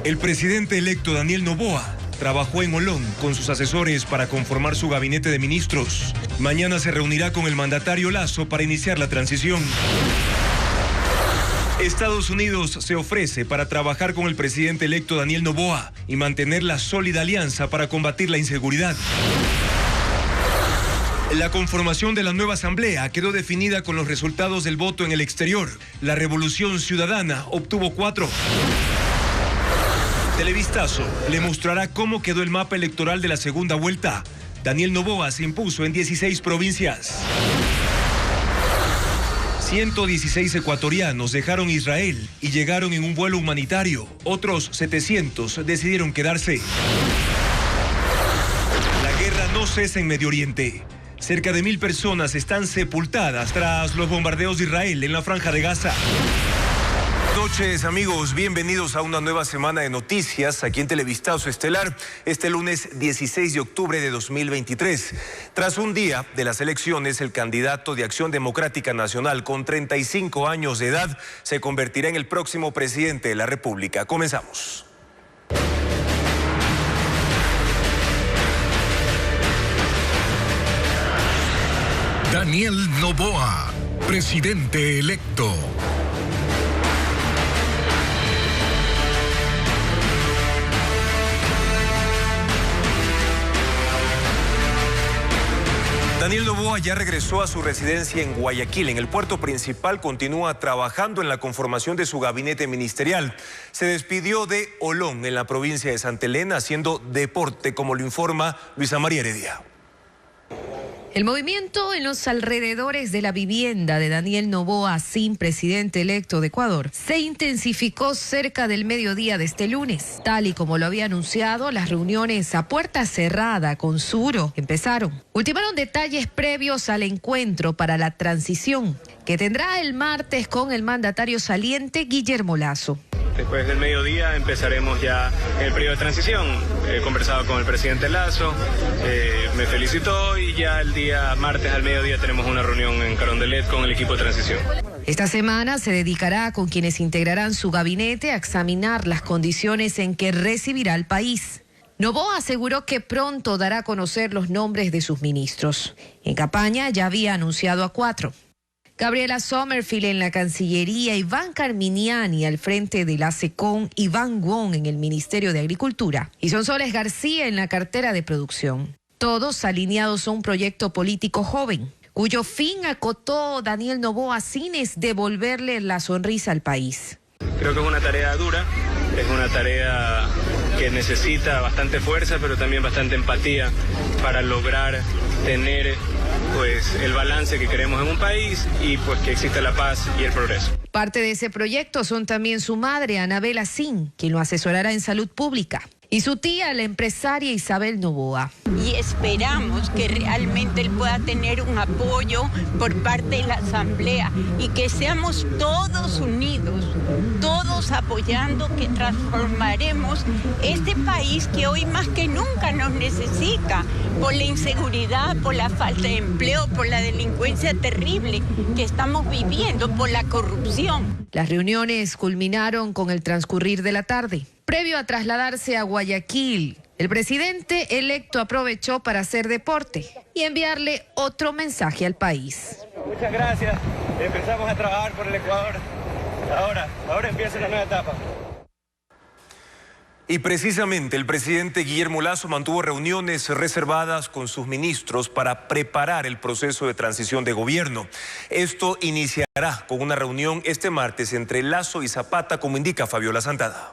El presidente electo Daniel Noboa trabajó en Olón con sus asesores para conformar su gabinete de ministros. Mañana se reunirá con el mandatario Lasso para iniciar la transición. Estados Unidos se ofrece para trabajar con el presidente electo Daniel Noboa y mantener la sólida alianza para combatir la inseguridad. La conformación de la nueva asamblea quedó definida con los resultados del voto en el exterior. La Revolución Ciudadana obtuvo 4. Televistazo le mostrará cómo quedó el mapa electoral de la segunda vuelta. Daniel Noboa se impuso en 16 provincias. 116 ecuatorianos dejaron Israel y llegaron en un vuelo humanitario. Otros 700 decidieron quedarse. La guerra no cesa en Medio Oriente. Cerca de 1,000 personas están sepultadas tras los bombardeos de Israel en la Franja de Gaza. Buenas noches, amigos, bienvenidos a una nueva semana de noticias aquí en Televistazo Estelar, este lunes 16 de octubre de 2023. Tras un día de las elecciones, el candidato de Acción Democrática Nacional con 35 años de edad se convertirá en el próximo presidente de la República. Comenzamos. Daniel Noboa, presidente electo. Daniel Noboa ya regresó a su residencia en Guayaquil. En el puerto principal continúa trabajando en la conformación de su gabinete ministerial. Se despidió de Olón, en la provincia de Santa Elena, haciendo deporte, como lo informa Luisa María Heredia. El movimiento en los alrededores de la vivienda de Daniel Noboa, sin presidente electo de Ecuador, se intensificó cerca del mediodía de este lunes. Tal y como lo había anunciado, las reuniones a puerta cerrada con Suro empezaron. Ultimaron detalles previos al encuentro para la transición, que tendrá el martes con el mandatario saliente Guillermo Lasso. Después del mediodía empezaremos ya el periodo de transición. He conversado con el presidente Lasso, me felicitó y ya el día martes al mediodía tenemos una reunión en Carondelet con el equipo de transición. Esta semana se dedicará con quienes integrarán su gabinete a examinar las condiciones en que recibirá el país. Noboa aseguró que pronto dará a conocer los nombres de sus ministros. En campaña ya había anunciado a 4. Gabriela Sommerfield en la Cancillería, Iván Carminiani al frente de la SECON, Iván Wong en el Ministerio de Agricultura y Sonsoles García en la cartera de producción. Todos alineados a un proyecto político joven, cuyo fin acotó Daniel Noboa sin es devolverle la sonrisa al país. Creo que es una tarea dura, es una tarea que necesita bastante fuerza, pero también bastante empatía para lograr tener el balance que queremos en un país y pues que exista la paz y el progreso. Parte de ese proyecto son también su madre, Anabela Sin, quien lo asesorará en salud pública, y su tía, la empresaria Isabel Noboa. Y esperamos que realmente él pueda tener un apoyo por parte de la Asamblea y que seamos todos unidos, todos apoyando, que transformaremos este país que hoy más que nunca nos necesita por la inseguridad, por la falta de empleo, por la delincuencia terrible que estamos viviendo, por la corrupción. Las reuniones culminaron con el transcurrir de la tarde. Previo a trasladarse a Guayaquil, el presidente electo aprovechó para hacer deporte y enviarle otro mensaje al país. Muchas gracias. Empezamos a trabajar por el Ecuador. Ahora empieza la nueva etapa. Y precisamente el presidente Guillermo Lasso mantuvo reuniones reservadas con sus ministros para preparar el proceso de transición de gobierno. Esto iniciará con una reunión este martes entre Lasso y Zapata, como indica Fabiola Santana.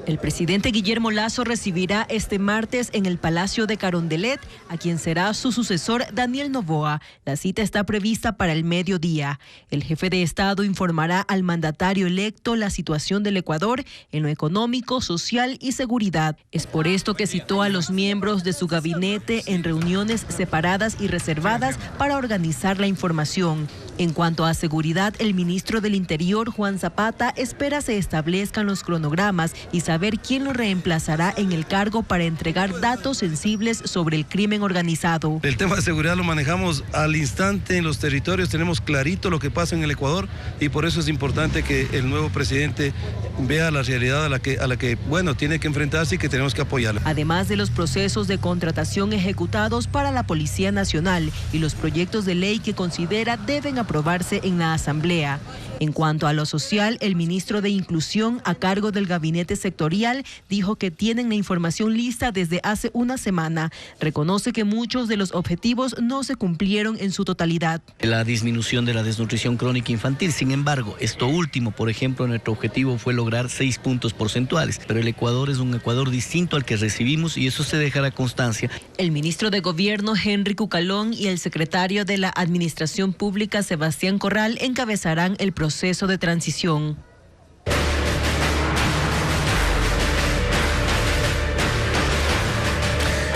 El presidente Guillermo Lasso recibirá este martes en el Palacio de Carondelet a quien será su sucesor Daniel Noboa. La cita está prevista para el mediodía. El jefe de Estado informará al mandatario electo la situación del Ecuador en lo económico, social y seguridad. Es por esto que citó a los miembros de su gabinete en reuniones separadas y reservadas para organizar la información. En cuanto a seguridad, el ministro del Interior, Juan Zapata, espera se establezcan los cronogramas y saber quién lo reemplazará en el cargo para entregar datos sensibles sobre el crimen organizado. El tema de seguridad lo manejamos al instante en los territorios, tenemos clarito lo que pasa en el Ecuador y por eso es importante que el nuevo presidente vea la realidad a la que tiene que enfrentarse y que tenemos que apoyarla. Además de los procesos de contratación ejecutados para la Policía Nacional y los proyectos de ley que considera deben aprobarse en la Asamblea. En cuanto a lo social, el ministro de Inclusión a cargo del gabinete sectorial dijo que tienen la información lista desde hace una semana. Reconoce que muchos de los objetivos no se cumplieron en su totalidad. La disminución de la desnutrición crónica infantil, sin embargo, esto último, por ejemplo, nuestro objetivo fue lograr 6 puntos porcentuales, pero el Ecuador es un Ecuador distinto al que recibimos y eso se dejará constancia. El ministro de Gobierno, Henry Cucalón, y el secretario de la Administración Pública, Sebastián Corral, encabezarán el proceso de transición.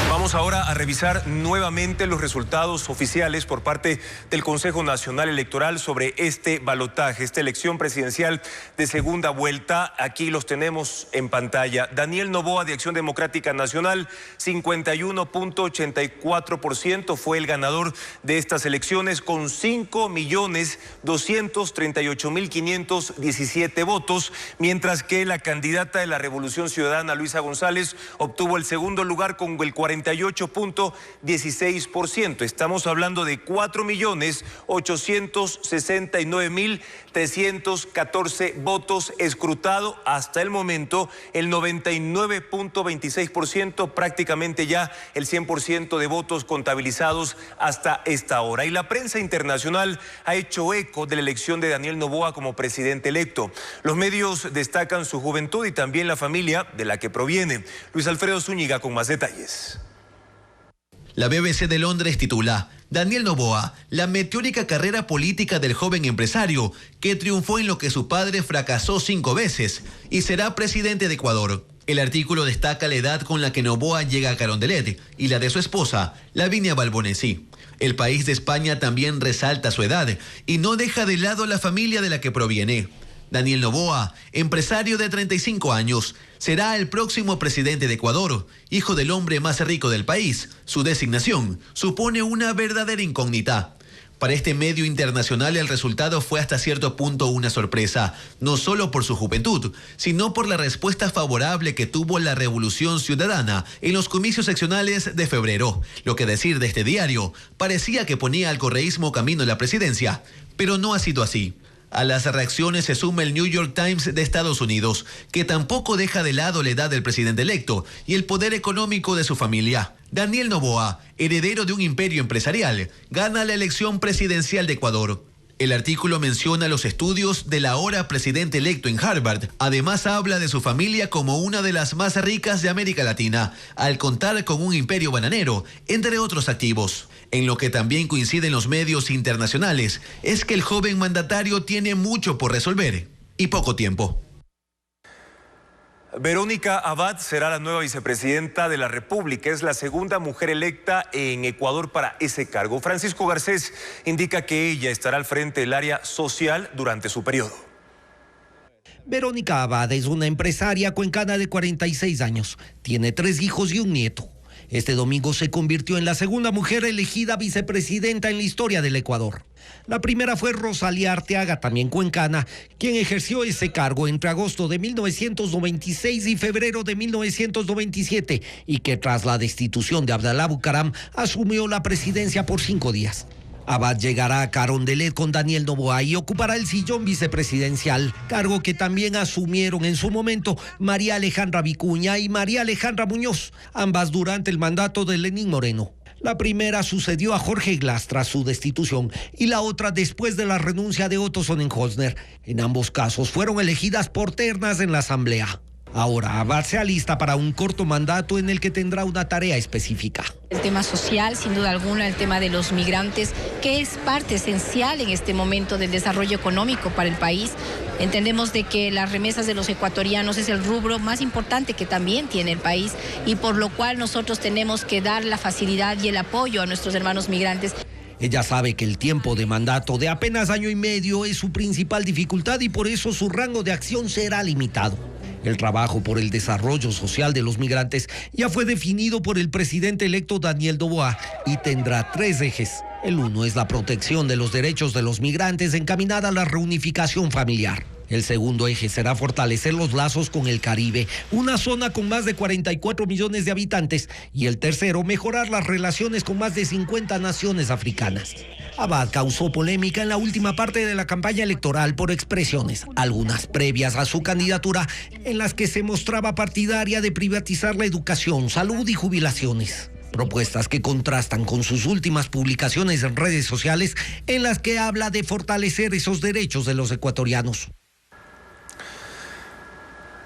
Vamos ahora a revisar nuevamente los resultados oficiales por parte del Consejo Nacional Electoral sobre este balotaje, esta elección presidencial de segunda vuelta. Aquí los tenemos en pantalla. Daniel Noboa, de Acción Democrática Nacional, 51.84%, fue el ganador de estas elecciones con 5.238.517 votos, mientras que la candidata de la Revolución Ciudadana, Luisa González, obtuvo el segundo lugar con el 48.16%. Estamos hablando de 4.869.314 votos escrutados. Hasta el momento, el 99.26%, prácticamente ya el 100% de votos contabilizados hasta esta hora. Y la prensa internacional ha hecho eco de la elección de Daniel Noboa como presidente electo. Los medios destacan su juventud y también la familia de la que proviene. Luis Alfredo Zúñiga con más detalles. La BBC de Londres titula: Daniel Noboa, la meteórica carrera política del joven empresario que triunfó en lo que su padre fracasó 5 veces y será presidente de Ecuador. El artículo destaca la edad con la que Noboa llega a Carondelet y la de su esposa, Lavinia Balbonesi. El País de España también resalta su edad y no deja de lado la familia de la que proviene. Daniel Noboa, empresario de 35 años, será el próximo presidente de Ecuador, hijo del hombre más rico del país. Su designación supone una verdadera incógnita. Para este medio internacional el resultado fue hasta cierto punto una sorpresa, no solo por su juventud, sino por la respuesta favorable que tuvo la Revolución Ciudadana en los comicios seccionales de febrero. Lo que decir de este diario, parecía que ponía al correísmo camino a la presidencia, pero no ha sido así. A las reacciones se suma el New York Times de Estados Unidos, que tampoco deja de lado la edad del presidente electo y el poder económico de su familia. Daniel Noboa, heredero de un imperio empresarial, gana la elección presidencial de Ecuador. El artículo menciona los estudios del ahora presidente electo en Harvard. Además habla de su familia como una de las más ricas de América Latina, al contar con un imperio bananero, entre otros activos. En lo que también coinciden los medios internacionales es que el joven mandatario tiene mucho por resolver y poco tiempo. Verónica Abad será la nueva vicepresidenta de la República. Es la segunda mujer electa en Ecuador para ese cargo. Francisco Garcés indica que ella estará al frente del área social durante su periodo. Verónica Abad es una empresaria cuencana de 46 años. Tiene 3 hijos y un nieto. Este domingo se convirtió en la segunda mujer elegida vicepresidenta en la historia del Ecuador. La primera fue Rosalía Arteaga, también cuencana, quien ejerció ese cargo entre agosto de 1996 y febrero de 1997 y que tras la destitución de Abdalá Bucaram asumió la presidencia por 5 días. Abad llegará a Carondelet con Daniel Noboa y ocupará el sillón vicepresidencial, cargo que también asumieron en su momento María Alejandra Vicuña y María Alejandra Muñoz, ambas durante el mandato de Lenín Moreno. La primera sucedió a Jorge Glass tras su destitución y la otra después de la renuncia de Otto Sonnenholzner. En ambos casos fueron elegidas por ternas en la Asamblea. Ahora Abad se alista para un corto mandato en el que tendrá una tarea específica. El tema social, sin duda alguna, el tema de los migrantes, que es parte esencial en este momento del desarrollo económico para el país. Entendemos de que las remesas de los ecuatorianos es el rubro más importante que también tiene el país y por lo cual nosotros tenemos que dar la facilidad y el apoyo a nuestros hermanos migrantes. Ella sabe que el tiempo de mandato de apenas año y medio es su principal dificultad y por eso su rango de acción será limitado. El trabajo por el desarrollo social de los migrantes ya fue definido por el presidente electo Daniel Noboa y tendrá 3 ejes. El uno es la protección de los derechos de los migrantes encaminada a la reunificación familiar. El segundo eje será fortalecer los lazos con el Caribe, una zona con más de 44 millones de habitantes. Y el tercero, mejorar las relaciones con más de 50 naciones africanas. Abad causó polémica en la última parte de la campaña electoral por expresiones, algunas previas a su candidatura, en las que se mostraba partidaria de privatizar la educación, salud y jubilaciones. Propuestas que contrastan con sus últimas publicaciones en redes sociales, en las que habla de fortalecer esos derechos de los ecuatorianos.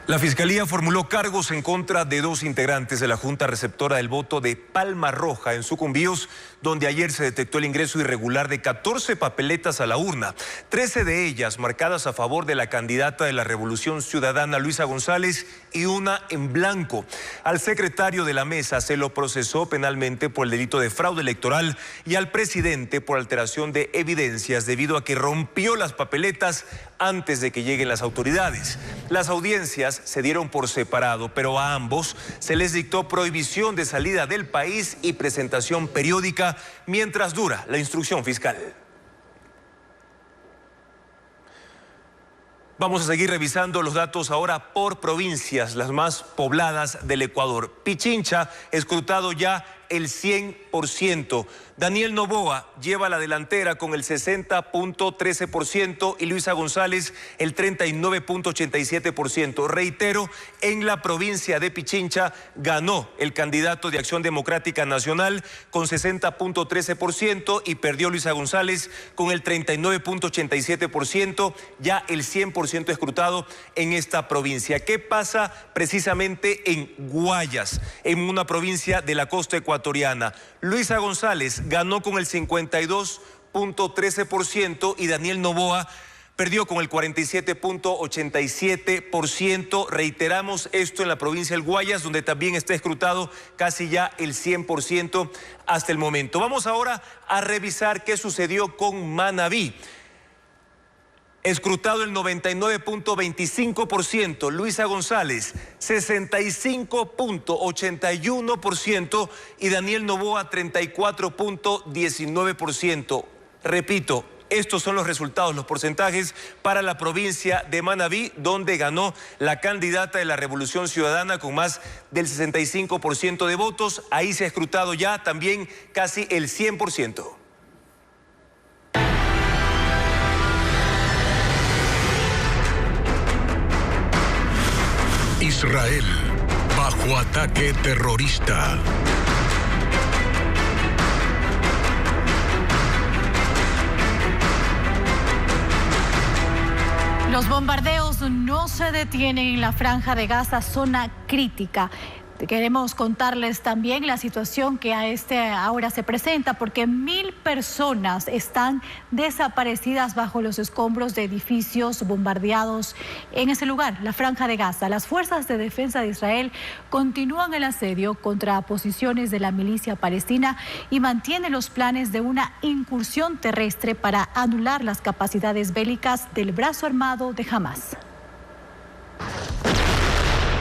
La Fiscalía formuló cargos en contra de 2 integrantes de la Junta Receptora del Voto de Palma Roja en Sucumbíos, donde ayer se detectó el ingreso irregular de 14 papeletas a la urna, 13 de ellas marcadas a favor de la candidata de la Revolución Ciudadana, Luisa González, y una en blanco. Al secretario de la mesa se lo procesó penalmente por el delito de fraude electoral y al presidente por alteración de evidencias debido a que rompió las papeletas antes de que lleguen las autoridades. Las audiencias se dieron por separado, pero a ambos se les dictó prohibición de salida del país y presentación periódica mientras dura la instrucción fiscal. Vamos a seguir revisando los datos ahora por provincias, las más pobladas del Ecuador. Pichincha, escrutado ya el 100%. Daniel Noboa lleva la delantera con el 60.13% y Luisa González el 39.87%. Reitero, en la provincia de Pichincha ganó el candidato de Acción Democrática Nacional con 60.13% y perdió Luisa González con el 39.87%, ya el 100% escrutado en esta provincia. ¿Qué pasa precisamente en Guayas, en una provincia de la costa ecuatoriana? Luisa González ganó con el 52.13% y Daniel Noboa perdió con el 47.87%. Reiteramos esto en la provincia del Guayas, donde también está escrutado casi ya el 100% hasta el momento. Vamos ahora a revisar qué sucedió con Manabí. Escrutado el 99.25%, Luisa González 65.81% y Daniel Noboa 34.19%. Repito, estos son los resultados, los porcentajes para la provincia de Manabí, donde ganó la candidata de la Revolución Ciudadana con más del 65% de votos. Ahí se ha escrutado ya también casi el 100%. Israel, bajo ataque terrorista. Los bombardeos no se detienen en la Franja de Gaza, zona crítica. Queremos contarles también la situación que a ahora se presenta, porque 1000 personas están desaparecidas bajo los escombros de edificios bombardeados en ese lugar, la Franja de Gaza. Las fuerzas de defensa de Israel continúan el asedio contra posiciones de la milicia palestina y mantienen los planes de una incursión terrestre para anular las capacidades bélicas del brazo armado de Hamás.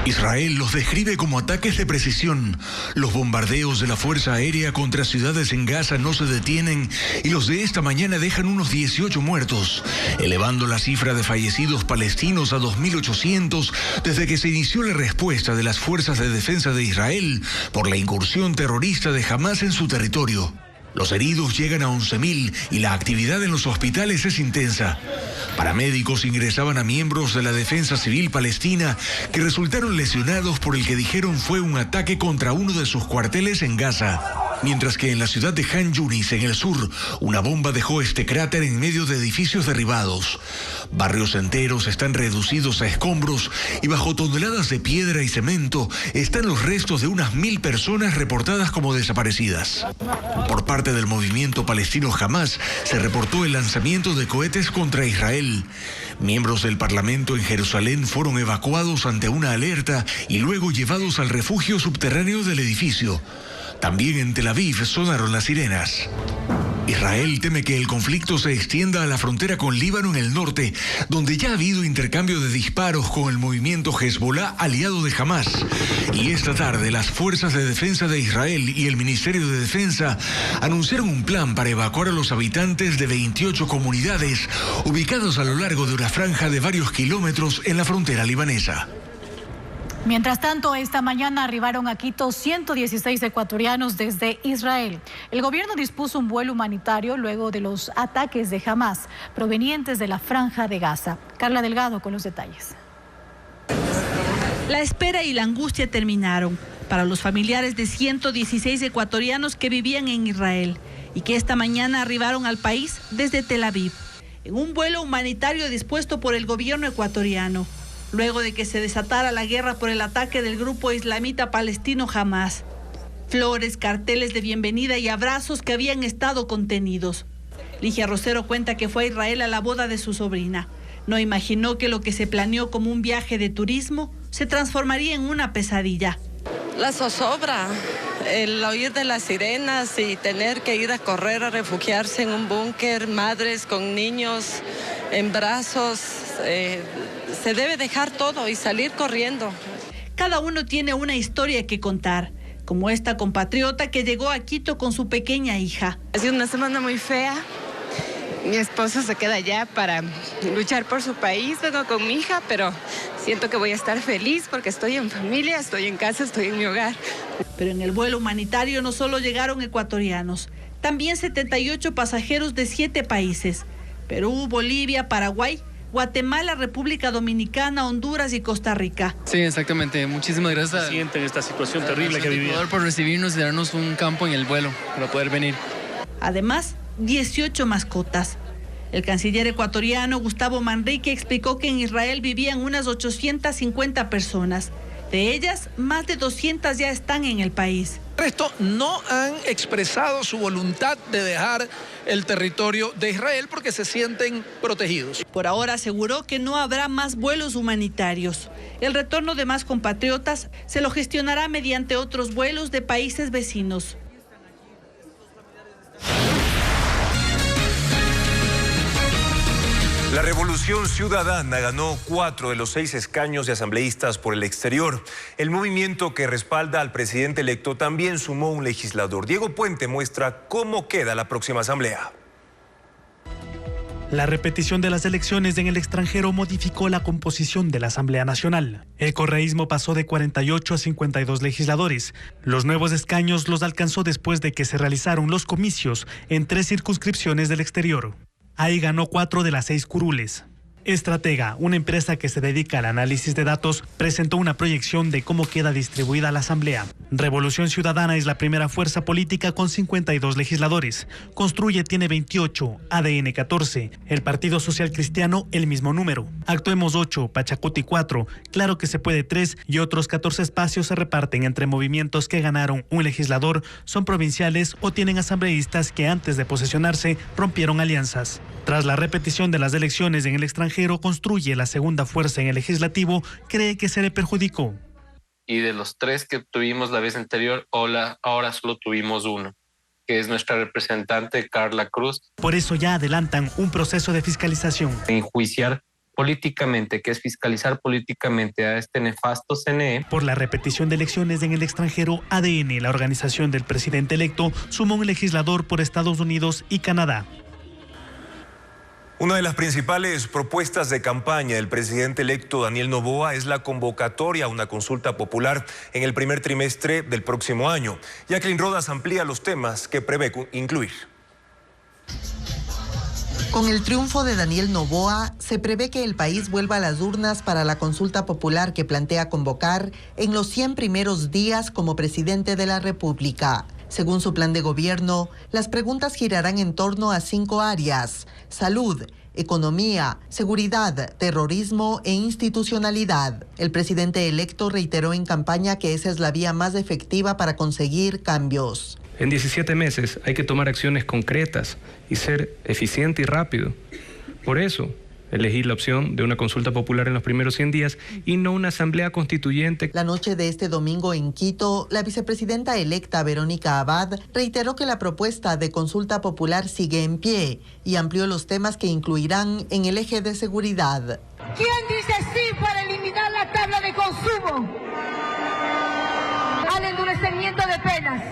Israel los describe como ataques de precisión. Los bombardeos de la Fuerza Aérea contra ciudades en Gaza no se detienen y los de esta mañana dejan unos 18 muertos, elevando la cifra de fallecidos palestinos a 2.800 desde que se inició la respuesta de las Fuerzas de Defensa de Israel por la incursión terrorista de Hamás en su territorio. Los heridos llegan a 11.000 y la actividad en los hospitales es intensa. Paramédicos ingresaban a miembros de la Defensa Civil Palestina que resultaron lesionados por el que dijeron fue un ataque contra uno de sus cuarteles en Gaza. Mientras que en la ciudad de Han Yunis, en el sur, una bomba dejó este cráter en medio de edificios derribados. Barrios enteros están reducidos a escombros y bajo toneladas de piedra y cemento están los restos de unas 1000 personas reportadas como desaparecidas. Por parte del movimiento palestino Hamás se reportó el lanzamiento de cohetes contra Israel. Miembros del Parlamento en Jerusalén fueron evacuados ante una alerta y luego llevados al refugio subterráneo del edificio. También en Tel Aviv sonaron las sirenas. Israel teme que el conflicto se extienda a la frontera con Líbano en el norte, donde ya ha habido intercambio de disparos con el movimiento Hezbollah aliado de Hamas. Y esta tarde las Fuerzas de Defensa de Israel y el Ministerio de Defensa anunciaron un plan para evacuar a los habitantes de 28 comunidades ubicados a lo largo de una franja de varios kilómetros en la frontera libanesa. Mientras tanto, esta mañana arribaron a Quito 116 ecuatorianos desde Israel. El gobierno dispuso un vuelo humanitario luego de los ataques de Hamas provenientes de la Franja de Gaza. Carla Delgado con los detalles. La espera y la angustia terminaron para los familiares de 116 ecuatorianos que vivían en Israel y que esta mañana arribaron al país desde Tel Aviv, en un vuelo humanitario dispuesto por el gobierno ecuatoriano, luego de que se desatara la guerra por el ataque del grupo islamita palestino Hamas. Flores, carteles de bienvenida y abrazos que habían estado contenidos. Ligia Rosero cuenta que fue a Israel a la boda de su sobrina. No imaginó que lo que se planeó como un viaje de turismo se transformaría en una pesadilla. La zozobra, el oír de las sirenas y tener que ir a correr a refugiarse en un búnker, madres con niños en brazos, se debe dejar todo y salir corriendo. Cada uno tiene una historia que contar, como esta compatriota que llegó a Quito con su pequeña hija. Ha sido una semana muy fea. Mi esposo se queda allá para luchar por su país. Vengo con mi hija, pero siento que voy a estar feliz porque estoy en familia, estoy en casa, estoy en mi hogar. Pero en el vuelo humanitario no solo llegaron ecuatorianos, también 78 pasajeros de 7 países: Perú, Bolivia, Paraguay, Guatemala, República Dominicana, Honduras y Costa Rica. Sí, exactamente. Muchísimas gracias. Sienten esta situación terrible que vivieron. Por recibirnos y darnos un campo en el vuelo para poder venir. Además, 18 mascotas. El canciller ecuatoriano Gustavo Manrique explicó que en Israel vivían unas 850 personas. De ellas, más de 200 ya están en el país. El resto no han expresado su voluntad de dejar el territorio de Israel porque se sienten protegidos. Por ahora aseguró que no habrá más vuelos humanitarios. El retorno de más compatriotas se lo gestionará mediante otros vuelos de países vecinos. La Revolución Ciudadana ganó 4 de los 6 escaños de asambleístas por el exterior. El movimiento que respalda al presidente electo también sumó un legislador. Diego Puente muestra cómo queda la próxima asamblea. La repetición de las elecciones en el extranjero modificó la composición de la Asamblea Nacional. El correísmo pasó de 48 a 52 legisladores. Los nuevos escaños los alcanzó después de que se realizaron los comicios en 3 circunscripciones del exterior. Ahí ganó 4 de las 6 curules. Estratega, una empresa que se dedica al análisis de datos, presentó una proyección de cómo queda distribuida la Asamblea. Revolución Ciudadana es la primera fuerza política con 52 legisladores. Construye tiene 28, ADN 14, el Partido Social Cristiano el mismo número. Actuemos 8, Pachacuti 4, Claro que se puede 3 y otros 14 espacios se reparten entre movimientos que ganaron un legislador, son provinciales o tienen asambleístas que antes de posesionarse rompieron alianzas. Tras la repetición de las elecciones en el extranjero, Construye, la segunda fuerza en el legislativo, cree que se le perjudicó. Y de los 3 que tuvimos la vez anterior, ahora solo tuvimos 1, que es nuestra representante Carla Cruz. Por eso ya adelantan un proceso de fiscalización. Enjuiciar políticamente, que es fiscalizar políticamente a este nefasto CNE. Por la repetición de elecciones en el extranjero, ADN, la organización del presidente electo, sumó un legislador por Estados Unidos y Canadá. Una de las principales propuestas de campaña del presidente electo Daniel Noboa es la convocatoria a una consulta popular en el primer trimestre del próximo año. Jacqueline Rodas amplía los temas que prevé incluir. Con el triunfo de Daniel Noboa, se prevé que el país vuelva a las urnas para la consulta popular que plantea convocar en los 100 primeros días como presidente de la República. Según su plan de gobierno, las preguntas girarán en torno a 5 áreas: salud, economía, seguridad, terrorismo e institucionalidad. El presidente electo reiteró en campaña que esa es la vía más efectiva para conseguir cambios. En 17 meses hay que tomar acciones concretas y ser eficiente y rápido. Por eso, elegir la opción de una consulta popular en los primeros 100 días y no una asamblea constituyente. La noche de este domingo en Quito, la vicepresidenta electa Verónica Abad reiteró que la propuesta de consulta popular sigue en pie y amplió los temas que incluirán en el eje de seguridad. ¿Quién dice sí para eliminar la tabla de consumo al endurecimiento de penas?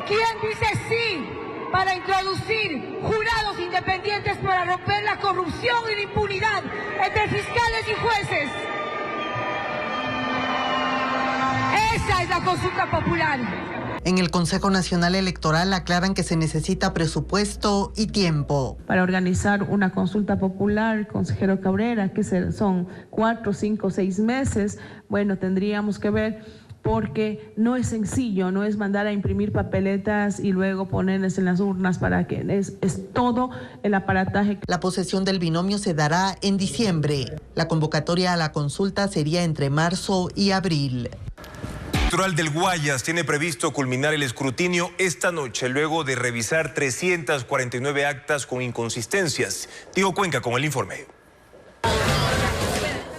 ¿Quién dice sí para introducir jurados independientes para romper la corrupción y la impunidad entre fiscales y jueces? Esa es la consulta popular. En el Consejo Nacional Electoral aclaran que se necesita presupuesto y tiempo. Para organizar una consulta popular, consejero Cabrera, que son 4, 5, 6 meses, bueno, tendríamos que ver, porque no es sencillo, no es mandar a imprimir papeletas y luego ponerlas en las urnas para que es todo el aparataje. La posesión del binomio se dará en diciembre. La convocatoria a la consulta sería entre marzo y abril. El electoral del Guayas tiene previsto culminar el escrutinio esta noche luego de revisar 349 actas con inconsistencias. Diego Cuenca con el informe.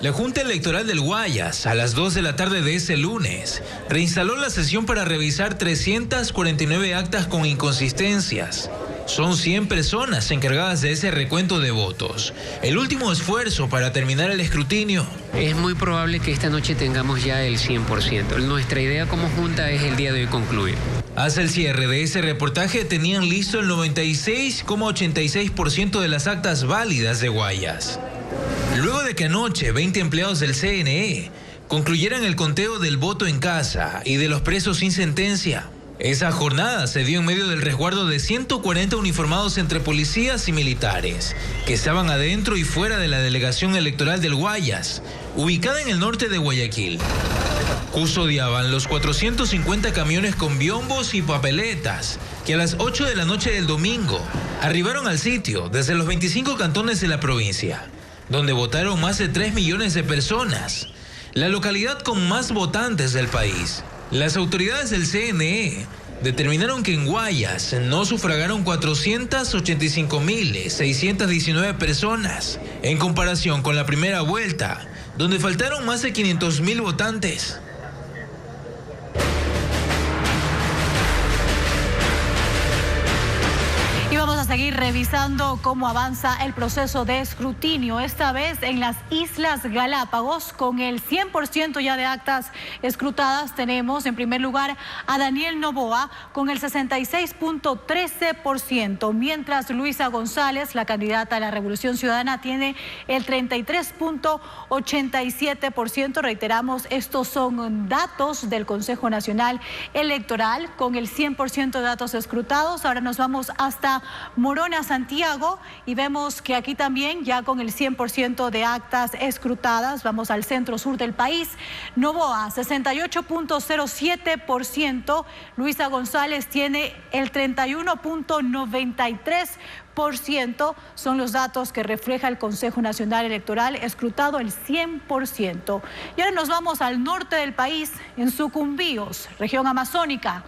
La Junta Electoral del Guayas, a las 2 de la tarde de ese lunes, reinstaló la sesión para revisar 349 actas con inconsistencias. Son 100 personas encargadas de ese recuento de votos. El último esfuerzo para terminar el escrutinio. Es muy probable que esta noche tengamos ya el 100%. Nuestra idea como Junta es el día de hoy concluir. Hasta el cierre de ese reportaje tenían listo el 96,86% de las actas válidas de Guayas. Luego de que anoche 20 empleados del CNE concluyeran el conteo del voto en casa y de los presos sin sentencia, esa jornada se dio en medio del resguardo de 140 uniformados entre policías y militares que estaban adentro y fuera de la delegación electoral del Guayas, ubicada en el norte de Guayaquil. Custodiaban los 450 camiones con biombos y papeletas que a las 8 de la noche del domingo arribaron al sitio desde los 25 cantones de la provincia, donde votaron más de 3 millones de personas, la localidad con más votantes del país. Las autoridades del CNE determinaron que en Guayas no sufragaron 485.619 personas, en comparación con la primera vuelta, donde faltaron más de 500.000 votantes. Y vamos a seguir revisando cómo avanza el proceso de escrutinio, esta vez en las Islas Galápagos, con el 100% ya de actas escrutadas. Tenemos en primer lugar a Daniel Noboa con el 66.13%, mientras Luisa González, la candidata a la Revolución Ciudadana, tiene el 33.87%. Reiteramos, estos son datos del Consejo Nacional Electoral con el 100% de datos escrutados. Ahora nos vamos hasta Morona, Santiago, y vemos que aquí también ya con el 100% de actas escrutadas. Vamos al centro sur del país. Noboa, 68.07%. Luisa González tiene el 31.93%. Son los datos que refleja el Consejo Nacional Electoral, escrutado el 100%. Y ahora nos vamos al norte del país, en Sucumbíos, región amazónica.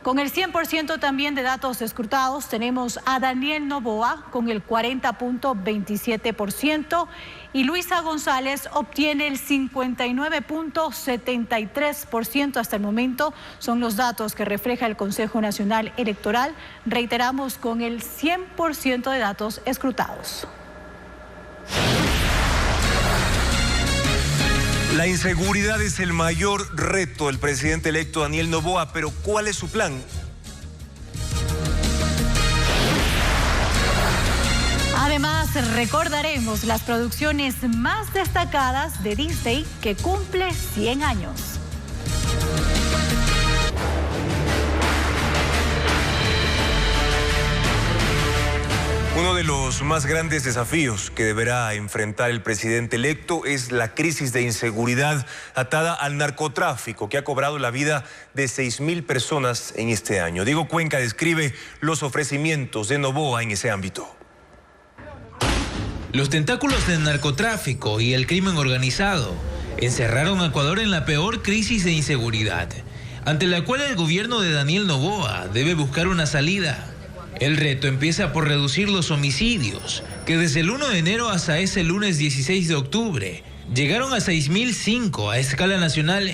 Con el 100% también de datos escrutados tenemos a Daniel Noboa con el 40.27% y Luisa González obtiene el 59.73% hasta el momento. Son los datos que refleja el Consejo Nacional Electoral. Reiteramos, con el 100% de datos escrutados. La inseguridad es el mayor reto del presidente electo Daniel Noboa, pero ¿cuál es su plan? Además, recordaremos las producciones más destacadas de Disney, que cumple 100 años. Uno de los más grandes desafíos que deberá enfrentar el presidente electo es la crisis de inseguridad atada al narcotráfico, que ha cobrado la vida de 6.000 personas en este año. Diego Cuenca describe los ofrecimientos de Noboa en ese ámbito. Los tentáculos del narcotráfico y el crimen organizado encerraron a Ecuador en la peor crisis de inseguridad, ante la cual el gobierno de Daniel Noboa debe buscar una salida. El reto empieza por reducir los homicidios, que desde el 1 de enero hasta ese lunes 16 de octubre llegaron a 6.005 a escala nacional.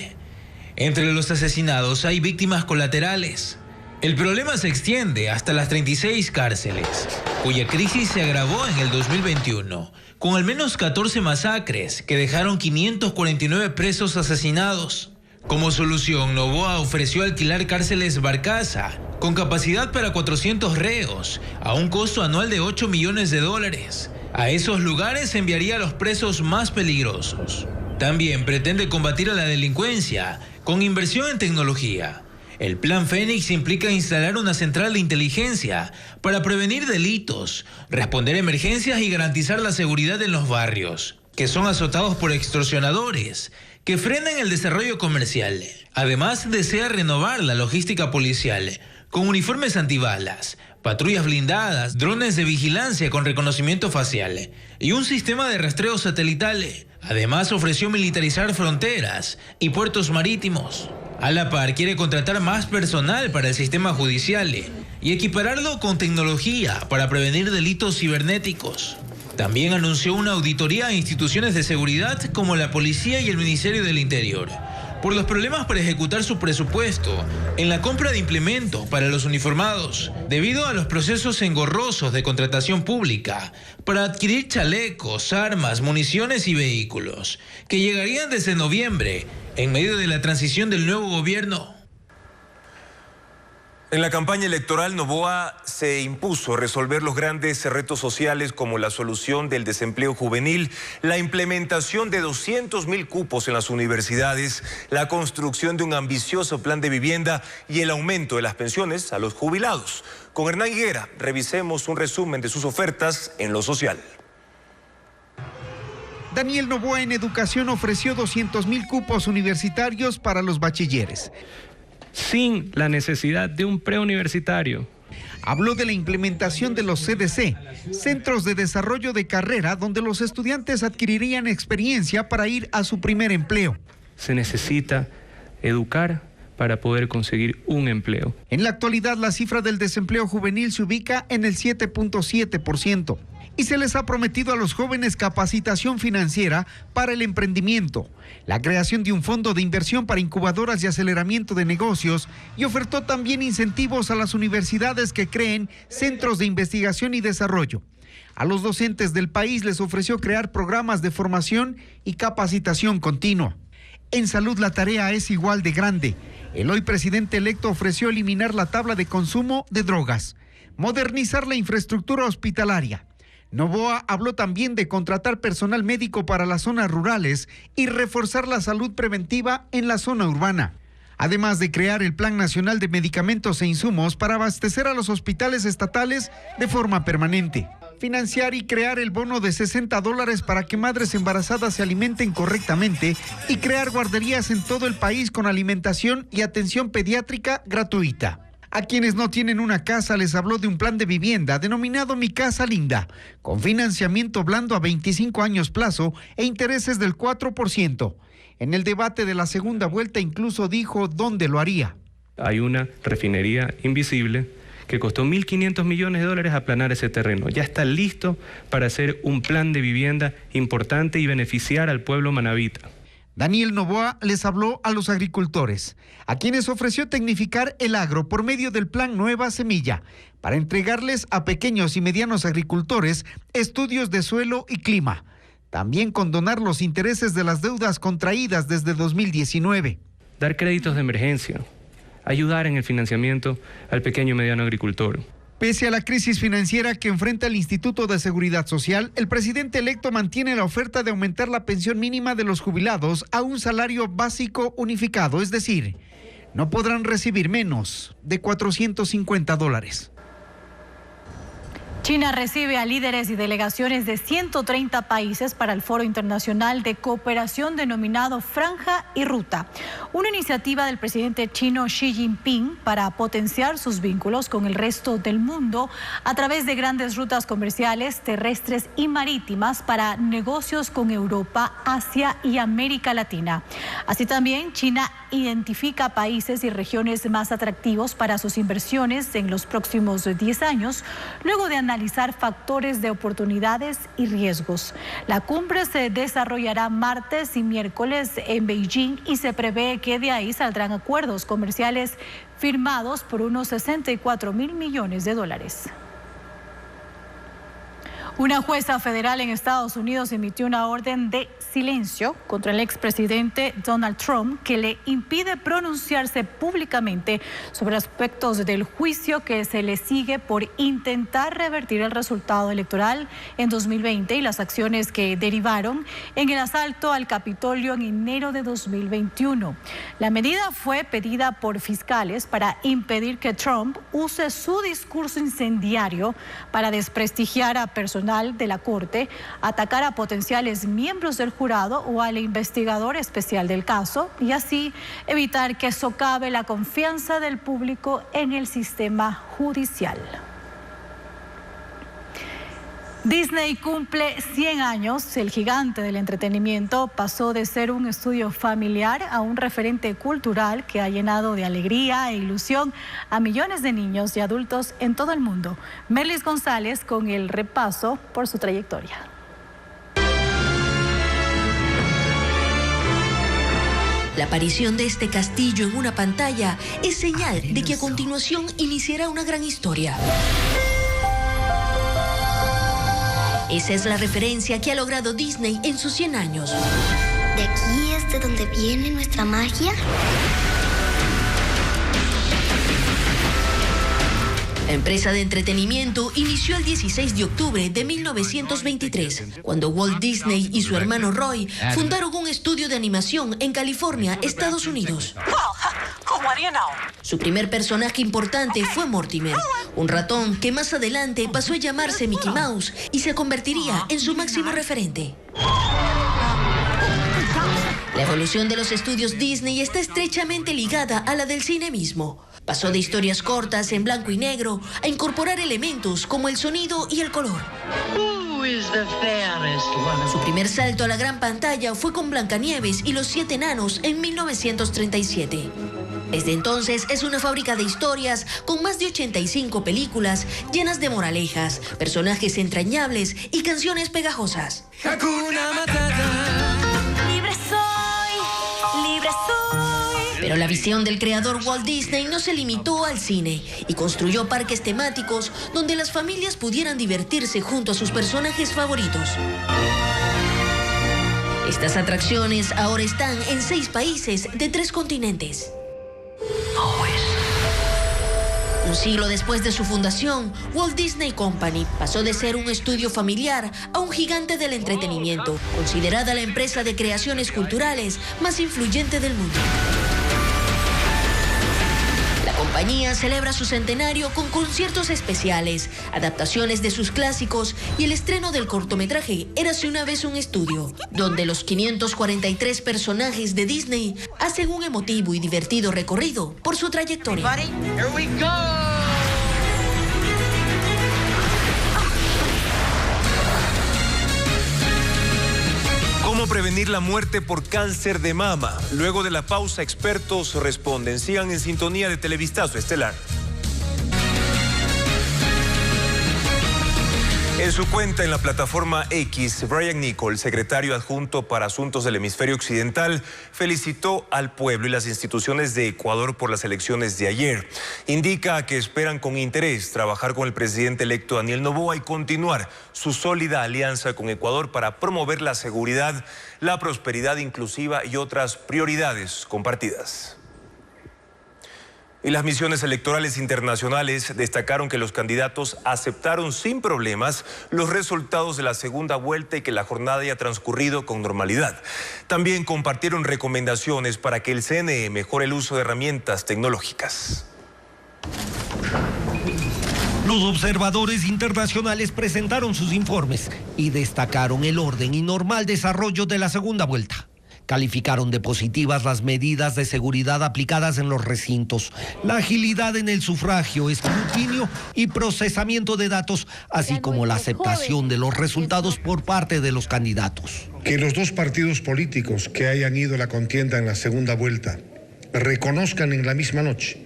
Entre los asesinados hay víctimas colaterales. El problema se extiende hasta las 36 cárceles, cuya crisis se agravó en el 2021, con al menos 14 masacres que dejaron 549 presos asesinados. Como solución, Noboa ofreció alquilar cárceles Barcaza, con capacidad para 400 reos, a un costo anual de $8 millones. A esos lugares enviaría a los presos más peligrosos. También pretende combatir a la delincuencia con inversión en tecnología. El Plan Fénix implica instalar una central de inteligencia para prevenir delitos, responder emergencias y garantizar la seguridad en los barrios, que son azotados por extorsionadores, que frenan el desarrollo comercial. Además, desea renovar la logística policial, con uniformes antibalas, patrullas blindadas, drones de vigilancia con reconocimiento facial y un sistema de rastreo satelital. Además, ofreció militarizar fronteras y puertos marítimos. A la par, quiere contratar más personal para el sistema judicial y equipararlo con tecnología para prevenir delitos cibernéticos. También anunció una auditoría a instituciones de seguridad como la Policía y el Ministerio del Interior por los problemas para ejecutar su presupuesto en la compra de implementos para los uniformados, debido a los procesos engorrosos de contratación pública para adquirir chalecos, armas, municiones y vehículos, que llegarían desde noviembre, en medio de la transición del nuevo gobierno. En la campaña electoral, Noboa se impuso resolver los grandes retos sociales como la solución del desempleo juvenil, la implementación de 200.000 cupos en las universidades, la construcción de un ambicioso plan de vivienda y el aumento de las pensiones a los jubilados. Con Hernán Higuera, revisemos un resumen de sus ofertas en lo social. Daniel Noboa en educación ofreció 200.000 cupos universitarios para los bachilleres, sin la necesidad de un preuniversitario. Habló de la implementación de los CDC, Centros de Desarrollo de Carrera, donde los estudiantes adquirirían experiencia para ir a su primer empleo. Se necesita educar para poder conseguir un empleo. En la actualidad, la cifra del desempleo juvenil se ubica en el 7.7%. Y se les ha prometido a los jóvenes capacitación financiera para el emprendimiento, la creación de un fondo de inversión para incubadoras y aceleramiento de negocios, y ofertó también incentivos a las universidades que creen centros de investigación y desarrollo. A los docentes del país les ofreció crear programas de formación y capacitación continua. En salud la tarea es igual de grande. El hoy presidente electo ofreció eliminar la tabla de consumo de drogas, modernizar la infraestructura hospitalaria. Noboa habló también de contratar personal médico para las zonas rurales y reforzar la salud preventiva en la zona urbana, además de crear el Plan Nacional de Medicamentos e Insumos para abastecer a los hospitales estatales de forma permanente, financiar y crear el bono de $60 para que madres embarazadas se alimenten correctamente y crear guarderías en todo el país con alimentación y atención pediátrica gratuita. A quienes no tienen una casa les habló de un plan de vivienda denominado Mi Casa Linda, con financiamiento blando a 25 años plazo e intereses del 4%. En el debate de la segunda vuelta incluso dijo dónde lo haría. Hay una refinería invisible que costó $1.500 millones aplanar ese terreno. Ya está listo para hacer un plan de vivienda importante y beneficiar al pueblo manabita. Daniel Noboa les habló a los agricultores, a quienes ofreció tecnificar el agro por medio del Plan Nueva Semilla, para entregarles a pequeños y medianos agricultores estudios de suelo y clima. También condonar los intereses de las deudas contraídas desde 2019. Dar créditos de emergencia, ayudar en el financiamiento al pequeño y mediano agricultor. Pese a la crisis financiera que enfrenta el Instituto de Seguridad Social, el presidente electo mantiene la oferta de aumentar la pensión mínima de los jubilados a un salario básico unificado, es decir, no podrán recibir menos de $450. China recibe a líderes y delegaciones de 130 países para el Foro Internacional de Cooperación denominado Franja y Ruta, una iniciativa del presidente chino Xi Jinping para potenciar sus vínculos con el resto del mundo a través de grandes rutas comerciales, terrestres y marítimas para negocios con Europa, Asia y América Latina. Así también, China identifica países y regiones más atractivos para sus inversiones en los próximos 10 años, luego de analizar analizar factores de oportunidades y riesgos. La cumbre se desarrollará martes y miércoles en Beijing y se prevé que de ahí saldrán acuerdos comerciales firmados por unos 64.000 millones de dólares. Una jueza federal en Estados Unidos emitió una orden de silencio contra el expresidente Donald Trump que le impide pronunciarse públicamente sobre aspectos del juicio que se le sigue por intentar revertir el resultado electoral en 2020 y las acciones que derivaron en el asalto al Capitolio en enero de 2021. La medida fue pedida por fiscales para impedir que Trump use su discurso incendiario para desprestigiar a personas de la Corte, atacar a potenciales miembros del jurado o al investigador especial del caso y así evitar que socave la confianza del público en el sistema judicial. Disney cumple 100 años. El gigante del entretenimiento pasó de ser un estudio familiar a un referente cultural que ha llenado de alegría e ilusión a millones de niños y adultos en todo el mundo. Merlis González con el repaso por su trayectoria. La aparición de este castillo en una pantalla es señal de que a continuación iniciará una gran historia. Esa es la referencia que ha logrado Disney en sus 100 años. ¿De aquí es de donde viene nuestra magia? La empresa de entretenimiento inició el 16 de octubre de 1923, cuando Walt Disney y su hermano Roy fundaron un estudio de animación en California, Estados Unidos. Su primer personaje importante fue Mortimer, un ratón que más adelante pasó a llamarse Mickey Mouse y se convertiría en su máximo referente. La evolución de los estudios Disney está estrechamente ligada a la del cine mismo. Pasó de historias cortas en blanco y negro a incorporar elementos como el sonido y el color. Su primer salto a la gran pantalla fue con Blancanieves y los 7 enanos en 1937. Desde entonces es una fábrica de historias con más de 85 películas llenas de moralejas, personajes entrañables y canciones pegajosas. Hakuna Matata. Libre soy, libre soy. Pero la visión del creador Walt Disney no se limitó al cine y construyó parques temáticos donde las familias pudieran divertirse junto a sus personajes favoritos. Estas atracciones ahora están en 6 países de 3 continentes. Un siglo después de su fundación, Walt Disney Company pasó de ser un estudio familiar a un gigante del entretenimiento, considerada la empresa de creaciones culturales más influyente del mundo. La compañía celebra su centenario con conciertos especiales, adaptaciones de sus clásicos y el estreno del cortometraje Érase una vez un estudio, donde los 543 personajes de Disney hacen un emotivo y divertido recorrido por su trayectoria. ¿Cómo prevenir la muerte por cáncer de mama? Luego de la pausa, expertos responden. Sigan en sintonía de Televistazo Estelar. En su cuenta en la plataforma X, Brian Nichols, secretario adjunto para Asuntos del Hemisferio Occidental, felicitó al pueblo y las instituciones de Ecuador por las elecciones de ayer. Indica que esperan con interés trabajar con el presidente electo Daniel Noboa y continuar su sólida alianza con Ecuador para promover la seguridad, la prosperidad inclusiva y otras prioridades compartidas. Y las misiones electorales internacionales destacaron que los candidatos aceptaron sin problemas los resultados de la segunda vuelta y que la jornada haya transcurrido con normalidad. También compartieron recomendaciones para que el CNE mejore el uso de herramientas tecnológicas. Los observadores internacionales presentaron sus informes y destacaron el orden y normal desarrollo de la segunda vuelta. Calificaron de positivas las medidas de seguridad aplicadas en los recintos, la agilidad en el sufragio, escrutinio y procesamiento de datos, así como la aceptación de los resultados por parte de los candidatos. Que los 2 partidos políticos que hayan ido a la contienda en la segunda vuelta reconozcan en la misma noche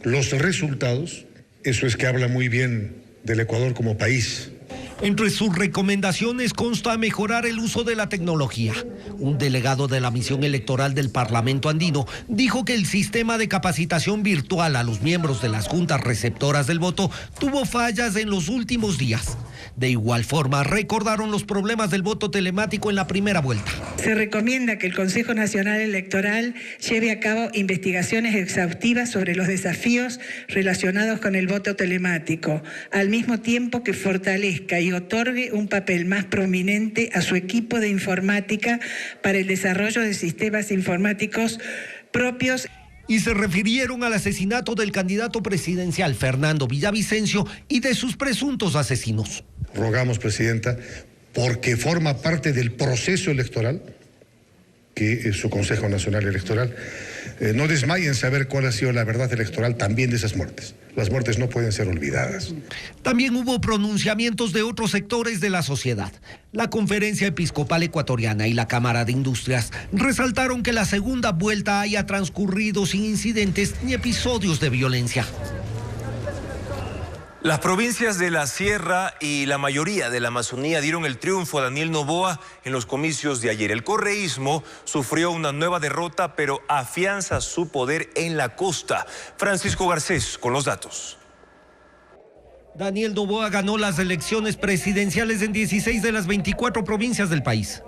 los resultados, eso es que habla muy bien del Ecuador como país. Entre sus recomendaciones consta mejorar el uso de la tecnología. Un delegado de la misión electoral del Parlamento andino dijo que el sistema de capacitación virtual a los miembros de las juntas receptoras del voto tuvo fallas en los últimos días. De igual forma, recordaron los problemas del voto telemático en la primera vuelta. Se recomienda que el Consejo Nacional Electoral lleve a cabo investigaciones exhaustivas sobre los desafíos relacionados con el voto telemático, al mismo tiempo que fortalezca y otorgue un papel más prominente a su equipo de informática para el desarrollo de sistemas informáticos propios. Y se refirieron al asesinato del candidato presidencial Fernando Villavicencio y de sus presuntos asesinos. Rogamos, Presidenta, porque forma parte del proceso electoral, que es su Consejo Nacional Electoral, no desmayen en saber cuál ha sido la verdad electoral también de esas muertes. Las muertes no pueden ser olvidadas. También hubo pronunciamientos de otros sectores de la sociedad. La Conferencia Episcopal Ecuatoriana y la Cámara de Industrias resaltaron que la segunda vuelta haya transcurrido sin incidentes ni episodios de violencia. Las provincias de la Sierra y la mayoría de la Amazonía dieron el triunfo a Daniel Noboa en los comicios de ayer. El correísmo sufrió una nueva derrota, pero afianza su poder en la costa. Francisco Garcés con los datos. Daniel Noboa ganó las elecciones presidenciales en 16 de las 24 provincias del país.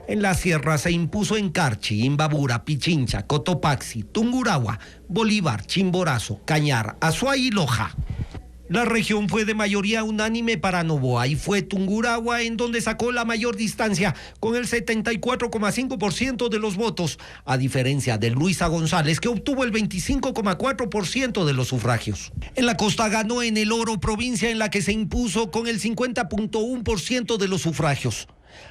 En la Sierra se impuso en Carchi, Imbabura, Pichincha, Cotopaxi, Tungurahua, Bolívar, Chimborazo, Cañar, Azuay y Loja. La región fue de mayoría unánime para Noboa y fue Tungurahua en donde sacó la mayor distancia con el 74,5% de los votos, a diferencia de Luisa González que obtuvo el 25,4% de los sufragios. En la costa ganó en El Oro, provincia en la que se impuso con el 50,1% de los sufragios.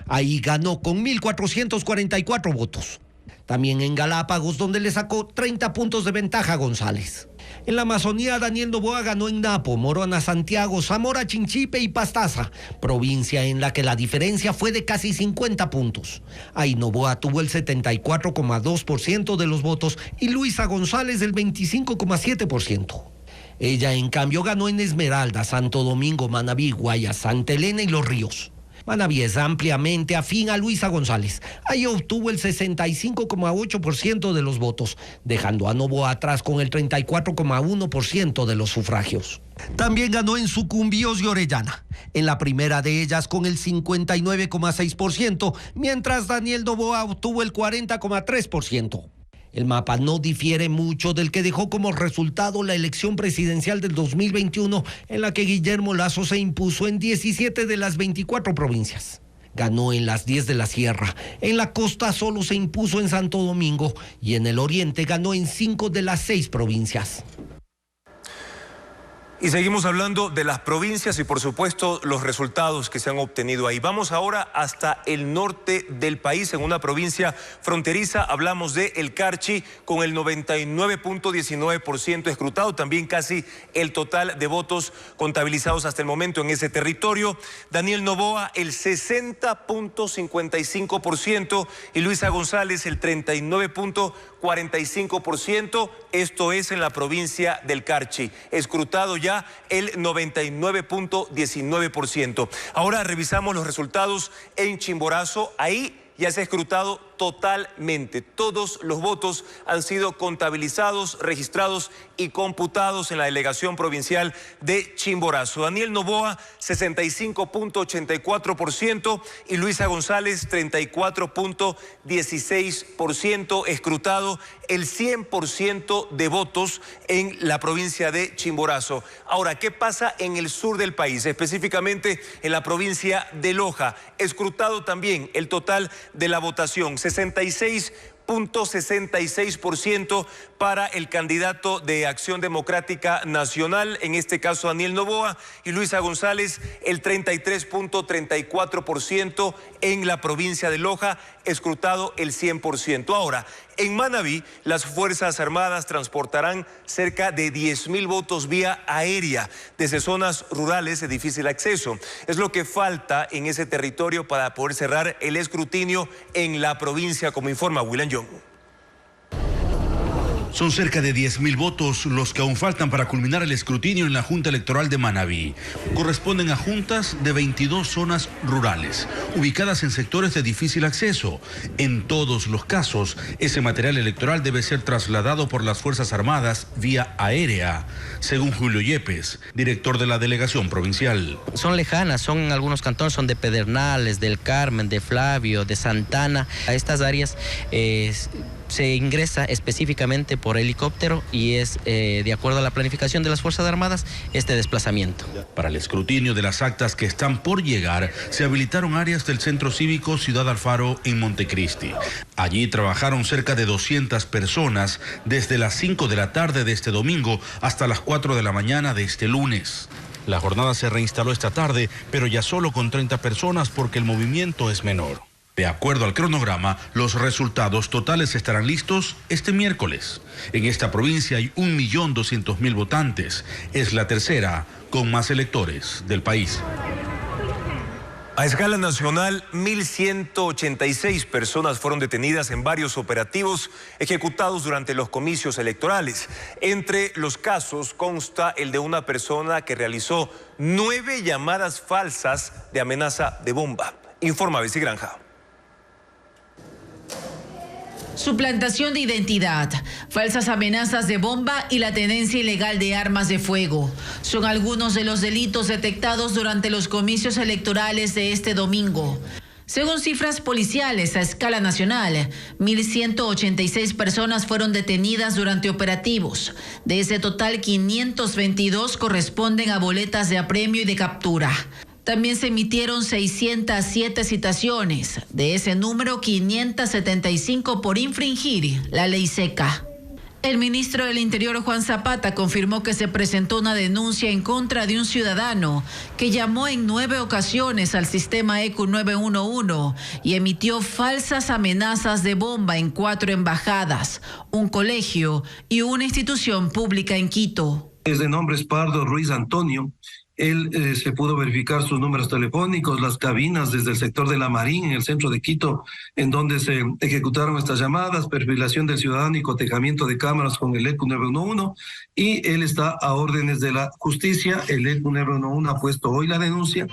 Ahí ganó con 1.444 votos. También en Galápagos, donde le sacó 30 puntos de ventaja a González. En la Amazonía, Daniel Noboa ganó en Napo, Morona, Santiago, Zamora, Chinchipe y Pastaza, provincia en la que la diferencia fue de casi 50 puntos. Ahí Noboa tuvo el 74,2% de los votos y Luisa González el 25,7%. Ella, en cambio, ganó en Esmeralda, Santo Domingo, Manabí, Guayas, Santa Elena y Los Ríos. Manabí es ampliamente afín a Luisa González. Ahí obtuvo el 65,8% de los votos, dejando a Noboa atrás con el 34,1% de los sufragios. También ganó en Sucumbíos y Orellana, en la primera de ellas con el 59,6%, mientras Daniel Noboa obtuvo el 40,3%. El mapa no difiere mucho del que dejó como resultado la elección presidencial del 2021, en la que Guillermo Lasso se impuso en 17 de las 24 provincias. Ganó en las 10 de la Sierra, en la costa solo se impuso en Santo Domingo y en el oriente ganó en 5 de las 6 provincias. Y seguimos hablando de las provincias y por supuesto los resultados que se han obtenido ahí. Vamos ahora hasta el norte del país, en una provincia fronteriza. Hablamos de El Carchi con el 99,19% escrutado, también casi el total de votos contabilizados hasta el momento en ese territorio. Daniel Noboa el 60,55% y Luisa González el 39,45%. Esto es en la provincia del Carchi. Escrutado ya el 99,19%. Ahora revisamos los resultados en Chimborazo. Ahí ya se ha escrutado totalmente. Todos los votos han sido contabilizados, registrados y computados en la delegación provincial de Chimborazo. Daniel Noboa, 65,84% y Luisa González, 34,16%, escrutado el 100% de votos en la provincia de Chimborazo. Ahora, ¿qué pasa en el sur del país? Específicamente en la provincia de Loja. Escrutado también el total de la votación, 66,66% para el candidato de Acción Democrática Nacional, en este caso Daniel Noboa, y Luisa González el 33,34% en la provincia de Loja, escrutado el 100%. Ahora, en Manabí, las Fuerzas Armadas transportarán cerca de 10,000 votos vía aérea desde zonas rurales de difícil acceso. Es lo que falta en ese territorio para poder cerrar el escrutinio en la provincia, como informa William Young. Son cerca de 10.000 votos los que aún faltan para culminar el escrutinio en la Junta Electoral de Manabí. Corresponden a juntas de 22 zonas rurales, ubicadas en sectores de difícil acceso. En todos los casos, ese material electoral debe ser trasladado por las Fuerzas Armadas vía aérea, según Julio Yepes, director de la delegación provincial. Son lejanas, son en algunos cantones, son de Pedernales, del Carmen, de Flavio, de Santana. A estas áreas se ingresa específicamente por helicóptero y es, de acuerdo a la planificación de las Fuerzas Armadas, este desplazamiento. Para el escrutinio de las actas que están por llegar, se habilitaron áreas del Centro Cívico Ciudad Alfaro en Montecristi. Allí trabajaron cerca de 200 personas desde las 5 de la tarde de este domingo hasta las 4 de la mañana de este lunes. La jornada se reinstaló esta tarde, pero ya solo con 30 personas porque el movimiento es menor. De acuerdo al cronograma, los resultados totales estarán listos este miércoles. En esta provincia hay 1.200.000 votantes. Es la tercera con más electores del país. A escala nacional, 1.186 personas fueron detenidas en varios operativos ejecutados durante los comicios electorales. Entre los casos consta el de una persona que realizó 9 llamadas falsas de amenaza de bomba. Informa Bessie Granja. Suplantación de identidad, falsas amenazas de bomba y la tenencia ilegal de armas de fuego son algunos de los delitos detectados durante los comicios electorales de este domingo. Según cifras policiales a escala nacional, 1.186 personas fueron detenidas durante operativos. De ese total, 522 corresponden a boletas de apremio y de captura. También se emitieron 607 citaciones. De ese número, 575 por infringir la ley seca. El ministro del Interior, Juan Zapata, confirmó que se presentó una denuncia en contra de un ciudadano que llamó en 9 ocasiones al sistema ECU 911 y emitió falsas amenazas de bomba en 4 embajadas, un colegio y una institución pública en Quito. Es de nombre Pardo Ruiz Antonio. Él se pudo verificar sus números telefónicos, las cabinas desde el sector de La Marín, en el centro de Quito, en donde se ejecutaron estas llamadas, perfilación del ciudadano y cotejamiento de cámaras con el ECU 911, y él está a órdenes de la justicia. El ECU 911 ha puesto hoy la denuncia.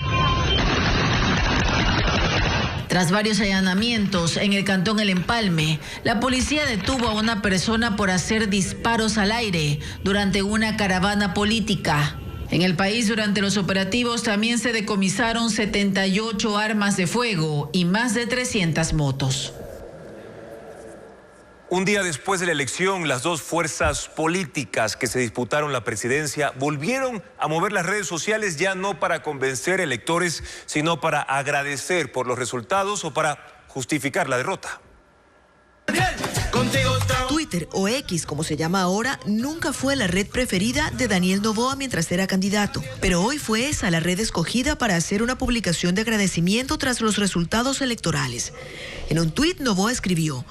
Tras varios allanamientos en el cantón El Empalme, la policía detuvo a una persona por hacer disparos al aire durante una caravana política. En el país, durante los operativos, también se decomisaron 78 armas de fuego y más de 300 motos. Un día después de la elección, las dos fuerzas políticas que se disputaron la presidencia volvieron a mover las redes sociales, ya no para convencer electores, sino para agradecer por los resultados o para justificar la derrota. Twitter, o X como se llama ahora, nunca fue la red preferida de Daniel Noboa mientras era candidato, pero hoy fue esa la red escogida para hacer una publicación de agradecimiento tras los resultados electorales. En un tuit, Noboa escribió: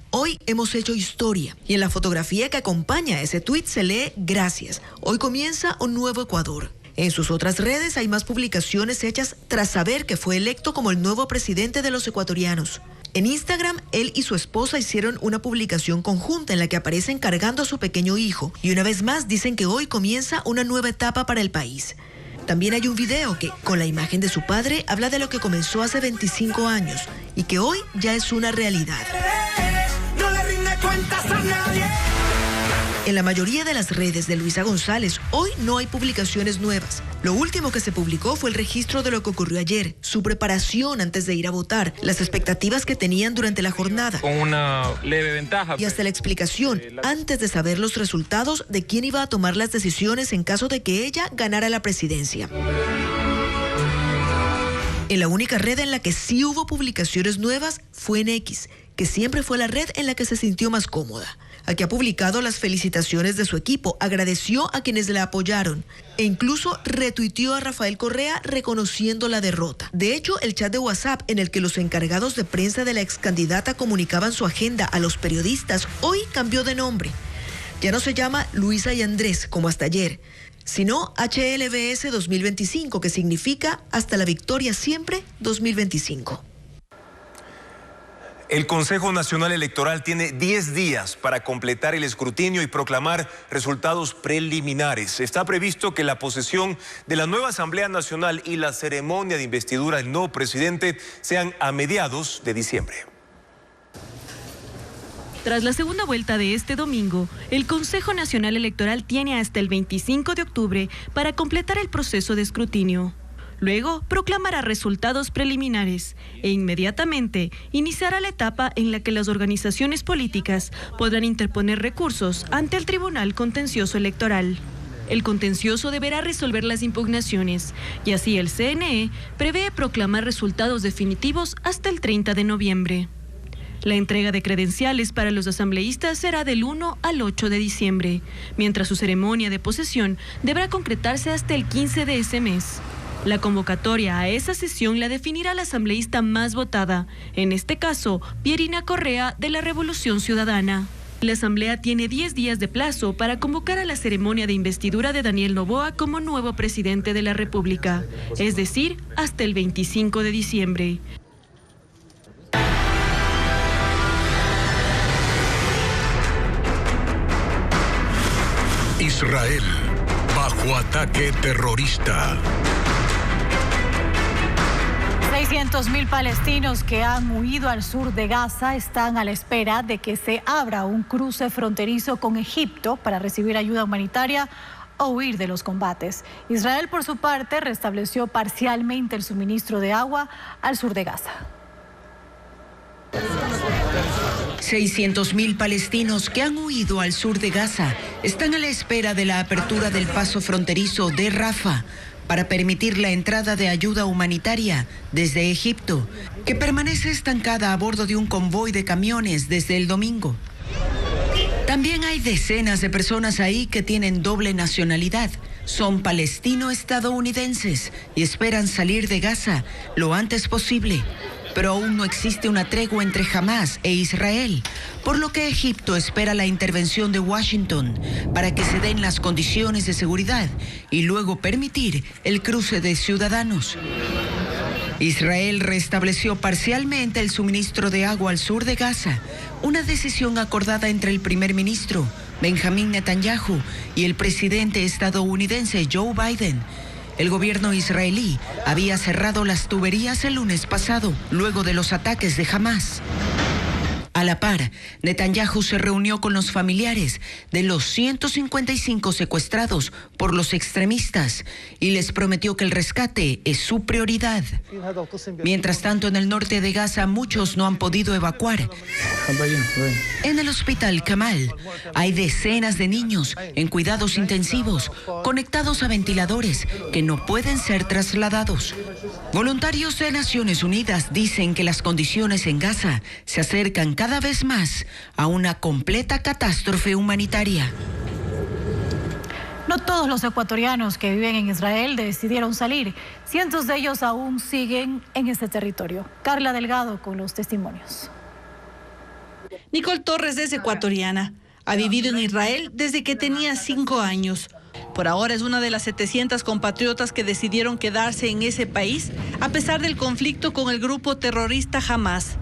"Hoy hemos hecho historia", y en la fotografía que acompaña a ese tuit se lee: "Gracias, hoy comienza un nuevo Ecuador". En sus otras redes hay más publicaciones hechas tras saber que fue electo como el nuevo presidente de los ecuatorianos. En Instagram, él y su esposa hicieron una publicación conjunta en la que aparecen cargando a su pequeño hijo y una vez más dicen que hoy comienza una nueva etapa para el país. También hay un video que, con la imagen de su padre, habla de lo que comenzó hace 25 años y que hoy ya es una realidad. No le rinde cuentas a nadie. En la mayoría de las redes de Luisa González, hoy no hay publicaciones nuevas. Lo último que se publicó fue el registro de lo que ocurrió ayer, su preparación antes de ir a votar, las expectativas que tenían durante la jornada. Con una leve ventaja. Y hasta la explicación, antes de saber los resultados, de quién iba a tomar las decisiones en caso de que ella ganara la presidencia. En la única red en la que sí hubo publicaciones nuevas fue en X, que siempre fue la red en la que se sintió más cómoda. Aquí ha publicado las felicitaciones de su equipo, agradeció a quienes la apoyaron e incluso retuiteó a Rafael Correa reconociendo la derrota. De hecho, el chat de WhatsApp en el que los encargados de prensa de la excandidata comunicaban su agenda a los periodistas hoy cambió de nombre. Ya no se llama Luisa y Andrés como hasta ayer, sino HLBS 2025, que significa Hasta la Victoria Siempre 2025. El Consejo Nacional Electoral tiene 10 días para completar el escrutinio y proclamar resultados preliminares. Está previsto que la posesión de la nueva Asamblea Nacional y la ceremonia de investidura del nuevo presidente sean a mediados de diciembre. Tras la segunda vuelta de este domingo, el Consejo Nacional Electoral tiene hasta el 25 de octubre para completar el proceso de escrutinio. Luego proclamará resultados preliminares e inmediatamente iniciará la etapa en la que las organizaciones políticas podrán interponer recursos ante el Tribunal Contencioso Electoral. El contencioso deberá resolver las impugnaciones y así el CNE prevé proclamar resultados definitivos hasta el 30 de noviembre. La entrega de credenciales para los asambleístas será del 1 al 8 de diciembre, mientras su ceremonia de posesión deberá concretarse hasta el 15 de ese mes. La convocatoria a esa sesión la definirá la asambleísta más votada, en este caso, Pierina Correa de la Revolución Ciudadana. La asamblea tiene 10 días de plazo para convocar a la ceremonia de investidura de Daniel Noboa como nuevo presidente de la República, es decir, hasta el 25 de diciembre. Israel, bajo ataque terrorista. 600.000 palestinos que han huido al sur de Gaza están a la espera de que se abra un cruce fronterizo con Egipto para recibir ayuda humanitaria o huir de los combates. Israel, por su parte, restableció parcialmente el suministro de agua al sur de Gaza. 600.000 palestinos que han huido al sur de Gaza están a la espera de la apertura del paso fronterizo de Rafah para permitir la entrada de ayuda humanitaria desde Egipto, que permanece estancada a bordo de un convoy de camiones desde el domingo. También hay decenas de personas ahí que tienen doble nacionalidad. Son palestino-estadounidenses y esperan salir de Gaza lo antes posible. Pero aún no existe una tregua entre Hamás e Israel, por lo que Egipto espera la intervención de Washington para que se den las condiciones de seguridad y luego permitir el cruce de ciudadanos. Israel restableció parcialmente el suministro de agua al sur de Gaza, una decisión acordada entre el primer ministro Benjamín Netanyahu y el presidente estadounidense Joe Biden. El gobierno israelí había cerrado las tuberías el lunes pasado, luego de los ataques de Hamás. A la par, Netanyahu se reunió con los familiares de los 155 secuestrados por los extremistas y les prometió que el rescate es su prioridad. Mientras tanto, en el norte de Gaza, muchos no han podido evacuar. En el hospital Kamal hay decenas de niños en cuidados intensivos, conectados a ventiladores que no pueden ser trasladados. Voluntarios de Naciones Unidas dicen que las condiciones en Gaza se acercan cada vez más a una completa catástrofe humanitaria. No todos los ecuatorianos que viven en Israel decidieron salir. Cientos de ellos aún siguen en este territorio. Carla Delgado con los testimonios. Nicole Torres es ecuatoriana. Ha vivido en Israel desde que tenía 5 años. Por ahora es una de las 700 compatriotas que decidieron quedarse en ese país a pesar del conflicto con el grupo terrorista Hamás.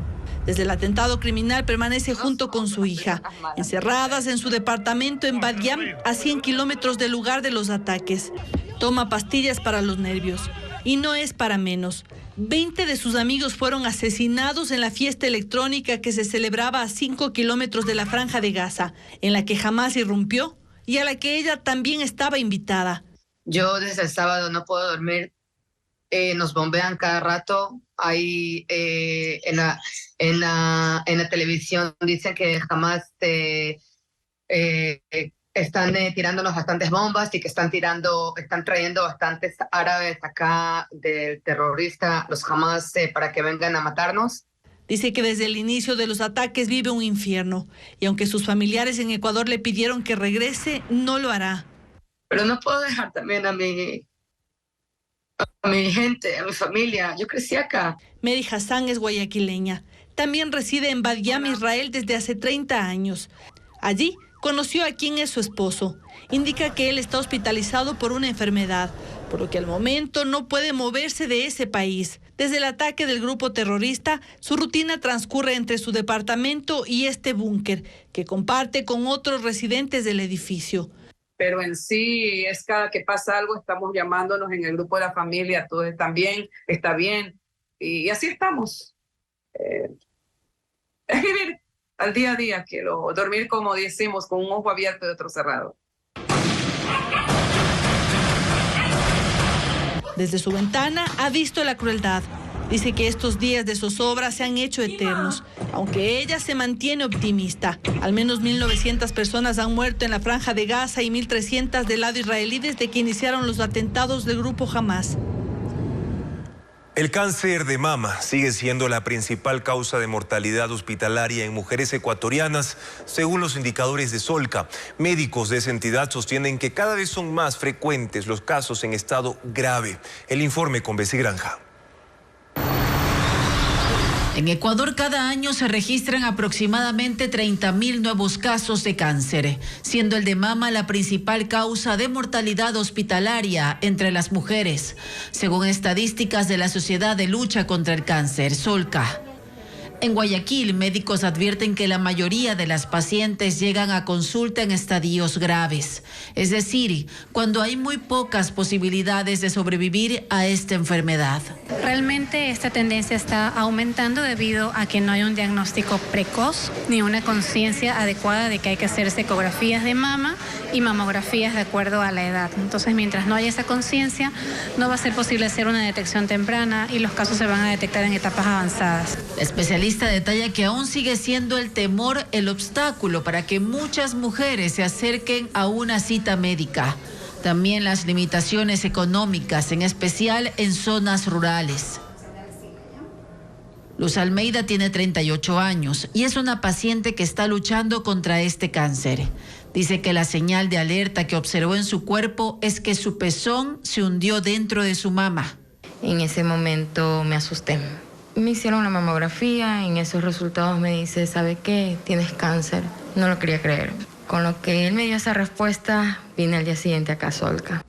Desde el atentado criminal permanece junto con su hija, encerradas en su departamento en Bat Yam, a 100 kilómetros del lugar de los ataques. Toma pastillas para los nervios. Y no es para menos. 20 de sus amigos fueron asesinados en la fiesta electrónica que se celebraba a 5 kilómetros de la Franja de Gaza, en la que Hamás irrumpió y a la que ella también estaba invitada. Yo desde el sábado no puedo dormir. Nos bombean cada rato. Ahí en la televisión dicen que jamás están tirándonos bastantes bombas y que están trayendo bastantes árabes acá del terrorista, los Hamás, para que vengan a matarnos. Dice que desde el inicio de los ataques vive un infierno y aunque sus familiares en Ecuador le pidieron que regrese, no lo hará. Pero no puedo dejar también a mi gente, a mi familia. Yo crecí acá. Mary Hassan es guayaquileña. También reside en Bat Yam, Israel, desde hace 30 años. Allí conoció a quien es su esposo. Indica que él está hospitalizado por una enfermedad, por lo que al momento no puede moverse de ese país. Desde el ataque del grupo terrorista, su rutina transcurre entre su departamento y este búnker, que comparte con otros residentes del edificio. Pero en sí es cada que pasa algo, estamos llamándonos en el grupo de la familia, todos están bien, está bien, y así estamos. Es vivir al día a día, quiero dormir, como decimos, con un ojo abierto y otro cerrado. Desde su ventana ha visto la crueldad. Dice que estos días de zozobra se han hecho eternos, aunque ella se mantiene optimista. Al menos 1.900 personas han muerto en la Franja de Gaza y 1.300 del lado israelí desde que iniciaron los atentados del grupo Hamas. El cáncer de mama sigue siendo la principal causa de mortalidad hospitalaria en mujeres ecuatorianas, según los indicadores de Solca. Médicos de esa entidad sostienen que cada vez son más frecuentes los casos en estado grave. El informe con Bessie Granja. En Ecuador cada año se registran aproximadamente 30.000 nuevos casos de cáncer, siendo el de mama la principal causa de mortalidad hospitalaria entre las mujeres, según estadísticas de la Sociedad de Lucha contra el Cáncer, Solca. En Guayaquil, médicos advierten que la mayoría de las pacientes llegan a consulta en estadios graves, es decir, cuando hay muy pocas posibilidades de sobrevivir a esta enfermedad. Realmente esta tendencia está aumentando debido a que no hay un diagnóstico precoz ni una conciencia adecuada de que hay que hacerse ecografías de mama y mamografías de acuerdo a la edad. Entonces, mientras no haya esa conciencia, no va a ser posible hacer una detección temprana y los casos se van a detectar en etapas avanzadas. La especialista detalla que aún sigue siendo el temor el obstáculo para que muchas mujeres se acerquen a una cita médica. También las limitaciones económicas, en especial en zonas rurales. Luz Almeida tiene 38 años y es una paciente que está luchando contra este cáncer. Dice que la señal de alerta que observó en su cuerpo es que su pezón se hundió dentro de su mama. En ese momento me asusté. Me hicieron una mamografía, en esos resultados me dice, ¿sabe qué? Tienes cáncer. No lo quería creer. Con lo que él me dio esa respuesta, vine al día siguiente acá a Solca.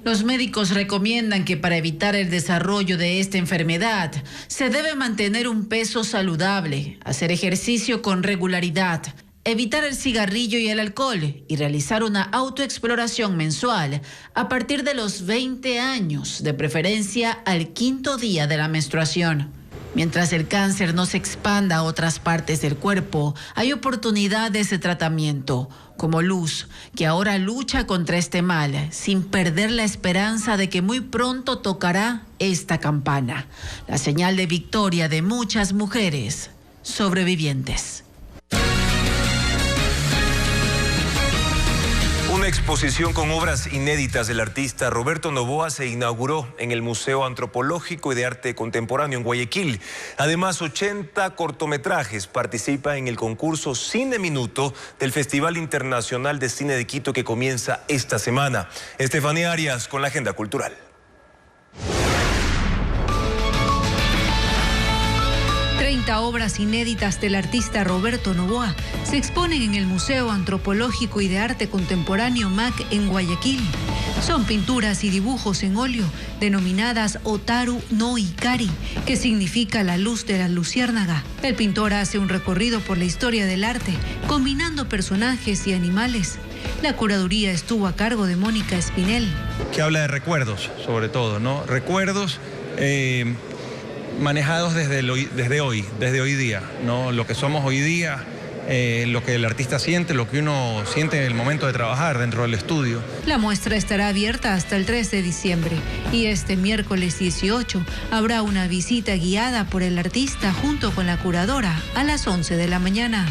Los médicos recomiendan que para evitar el desarrollo de esta enfermedad, se debe mantener un peso saludable, hacer ejercicio con regularidad, evitar el cigarrillo y el alcohol y realizar una autoexploración mensual a partir de los 20 años, de preferencia al 5º día de la menstruación. Mientras el cáncer no se expanda a otras partes del cuerpo, hay oportunidades de tratamiento, como Luz, que ahora lucha contra este mal, sin perder la esperanza de que muy pronto tocará esta campana, la señal de victoria de muchas mujeres sobrevivientes. Una exposición con obras inéditas del artista Roberto Noboa se inauguró en el Museo Antropológico y de Arte Contemporáneo en Guayaquil. Además, 80 cortometrajes participan en el concurso Cine Minuto del Festival Internacional de Cine de Quito que comienza esta semana. Estefanía Arias con la agenda cultural. Obras inéditas del artista Roberto Noboa se exponen en el Museo Antropológico y de Arte Contemporáneo MAC en Guayaquil. Son pinturas y dibujos en óleo denominadas Otaru no Ikari, que significa la luz de la luciérnaga. El pintor hace un recorrido por la historia del arte, combinando personajes y animales. La curaduría estuvo a cargo de Mónica Espinel. Que habla de recuerdos, sobre todo, ¿no? Recuerdos manejados desde hoy día, ¿no? Lo que somos hoy día, lo que el artista siente, lo que uno siente en el momento de trabajar dentro del estudio. La muestra estará abierta hasta el 3 de diciembre y este miércoles 18 habrá una visita guiada por el artista junto con la curadora a las 11 de la mañana.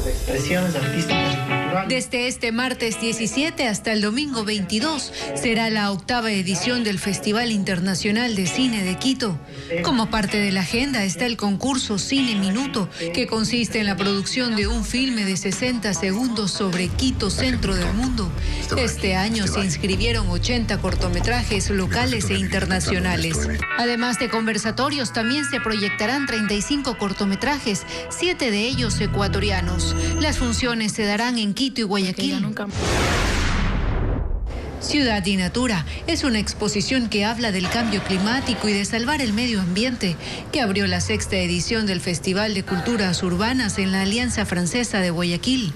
Expresiones artísticas. Desde este martes 17 hasta el domingo 22 será la 8ª edición del Festival Internacional de Cine de Quito. Como parte de la agenda está el concurso Cine Minuto, que consiste en la producción de un filme de 60 segundos sobre Quito, centro del mundo. Este año se inscribieron 80 cortometrajes locales e internacionales. Además de conversatorios, también se proyectarán 35 cortometrajes, 7 de ellos ecuatorianos. Las funciones se darán en Quito y Guayaquil. Ciudad y Natura es una exposición que habla del cambio climático y de salvar el medio ambiente, que abrió la 6ª edición del Festival de Culturas Urbanas en la Alianza Francesa de Guayaquil.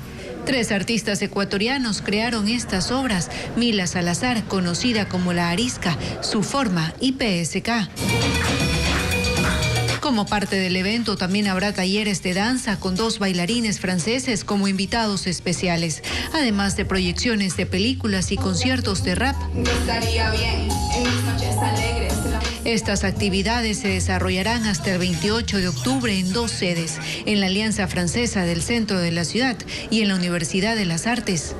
3 artistas ecuatorianos crearon estas obras: Mila Salazar, conocida como La Arisca, Su Forma y PSK. Como parte del evento también habrá talleres de danza con 2 bailarines franceses como invitados especiales, además de proyecciones de películas y conciertos de rap. Estaría bien en mis noches alegres. Estas actividades se desarrollarán hasta el 28 de octubre en 2 sedes, en la Alianza Francesa del centro de la ciudad y en la Universidad de las Artes.